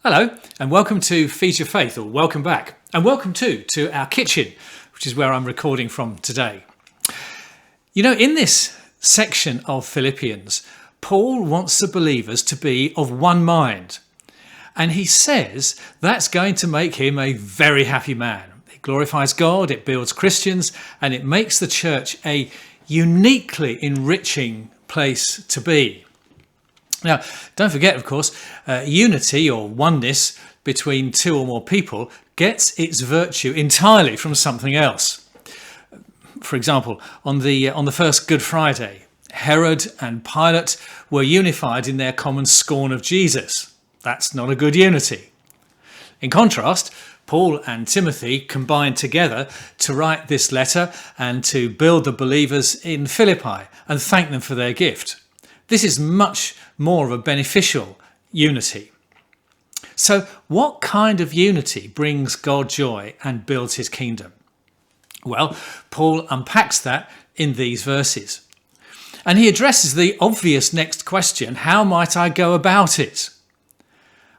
Hello, and welcome to Feed Your Faith, or welcome back. And welcome to our kitchen, which is where I'm recording from today. You know, in this section of Philippians, Paul wants the believers to be of one mind. And he says that's going to make him a very happy man. It glorifies God, it builds Christians, and it makes the church a uniquely enriching place to be. Now, don't forget, of course, unity or oneness between two or more people gets its virtue entirely from something else. For example, on the first Good Friday, Herod and Pilate were unified in their common scorn of Jesus. That's not a good unity. In contrast, Paul and Timothy combined together to write this letter and to build the believers in Philippi and thank them for their gift. This is much more of a beneficial unity. So what kind of unity brings God joy and builds his kingdom? Well, Paul unpacks that in these verses. And he addresses the obvious next question: how might I go about it?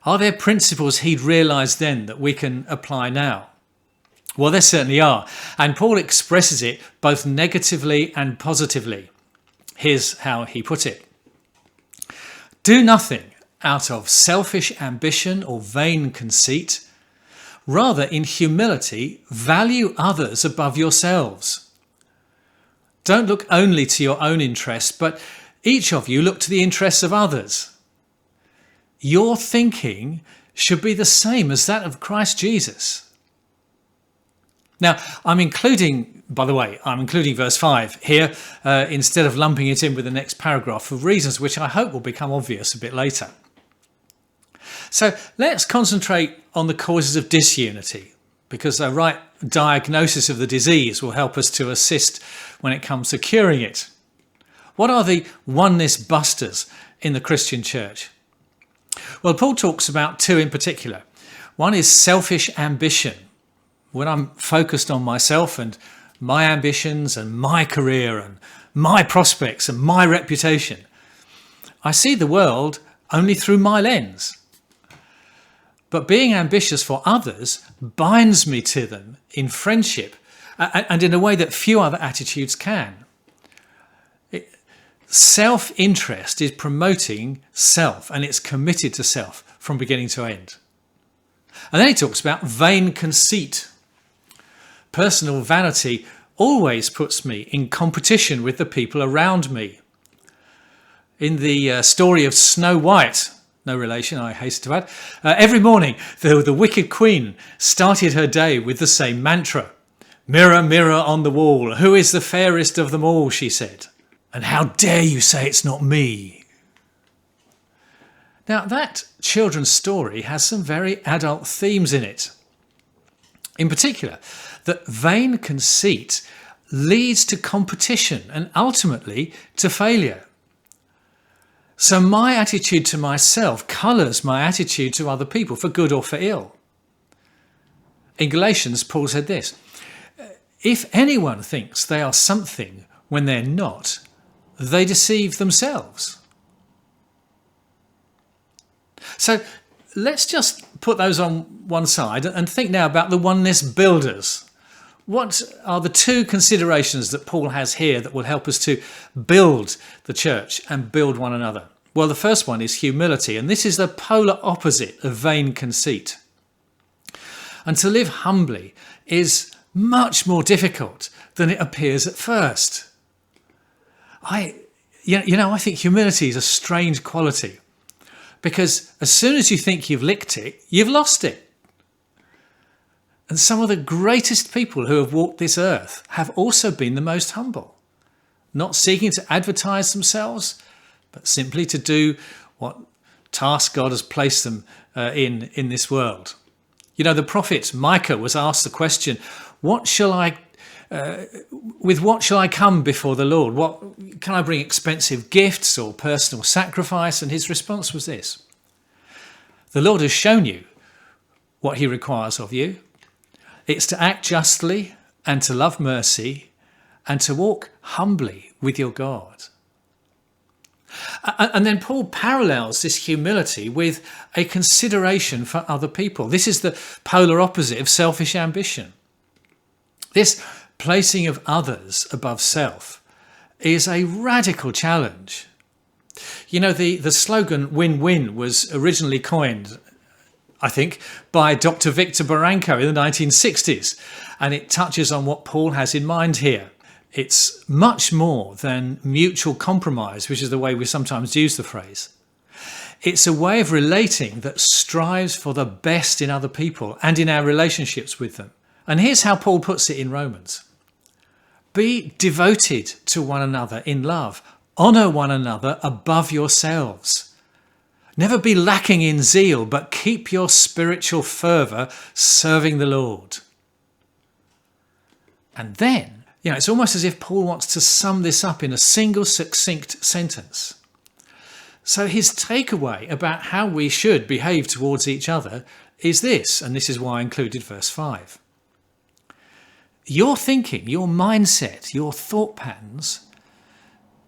Are there principles he'd realised then that we can apply now? Well, there certainly are. And Paul expresses it both negatively and positively. Here's how he put it. Do nothing out of selfish ambition or vain conceit. Rather, in humility, value others above yourselves. Don't look only to your own interests, but each of you look to the interests of others. Your thinking should be the same as that of Christ Jesus. Now, I'm including verse 5 here instead of lumping it in with the next paragraph for reasons which I hope will become obvious a bit later. So let's concentrate on the causes of disunity, because a right diagnosis of the disease will help us to assist when it comes to curing it. What are the oneness busters in the Christian church? Well, Paul talks about two in particular. One is selfish ambition. When I'm focused on myself and my ambitions and my career and my prospects and my reputation, I see the world only through my lens. But being ambitious for others binds me to them in friendship and in a way that few other attitudes can. Self-interest is promoting self, and it's committed to self from beginning to end. And then he talks about vain conceit. Personal vanity always puts me in competition with the people around me. In the story of Snow White, no relation, I hasten to add, every morning the wicked queen started her day with the same mantra. Mirror, mirror on the wall, who is the fairest of them all, she said. And how dare you say it's not me? Now, that children's story has some very adult themes in it. In particular, that vain conceit leads to competition and ultimately to failure. So my attitude to myself colours my attitude to other people, for good or for ill. In Galatians, Paul said this: if anyone thinks they are something when they're not, they deceive themselves. So let's just put those on one side and think now about the oneness builders. What are the two considerations that Paul has here that will help us to build the church and build one another? Well, the first one is humility, and this is the polar opposite of vain conceit. And to live humbly is much more difficult than it appears at first. I think humility is a strange quality, because as soon as you think you've licked it, you've lost it. And some of the greatest people who have walked this earth have also been the most humble, not seeking to advertise themselves, but simply to do what task God has placed them in this world. You know, the prophet Micah was asked the question, with what shall I come before the Lord? What can I bring, expensive gifts or personal sacrifice? And his response was this: the Lord has shown you what he requires of you. It's to act justly and to love mercy and to walk humbly with your God. And then Paul parallels this humility with a consideration for other people. This is the polar opposite of selfish ambition. This placing of others above self is a radical challenge. You know, the slogan win-win was originally coined, I think, by Dr. Victor Barranco in the 1960s, and it touches on what Paul has in mind here. It's much more than mutual compromise, which is the way we sometimes use the phrase. It's a way of relating that strives for the best in other people and in our relationships with them. And here's how Paul puts it in Romans. Be devoted to one another in love. Honour one another above yourselves. Never be lacking in zeal, but keep your spiritual fervour serving the Lord. And then, it's almost as if Paul wants to sum this up in a single succinct sentence. So his takeaway about how we should behave towards each other is this, and this is why I included verse 5. Your thinking, your mindset, your thought patterns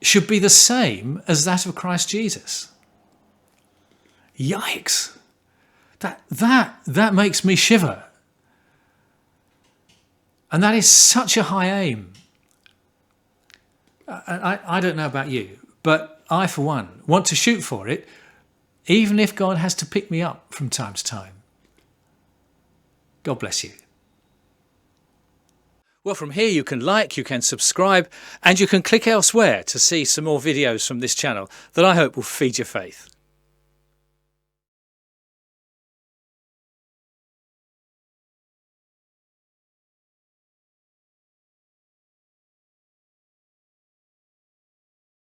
should be the same as that of Christ Jesus. Yikes! That makes me shiver. And that is such a high aim. I don't know about you, but I, for one, want to shoot for it, even if God has to pick me up from time to time. God bless you. Well, from here you can like, you can subscribe, and you can click elsewhere to see some more videos from this channel that I hope will feed your faith.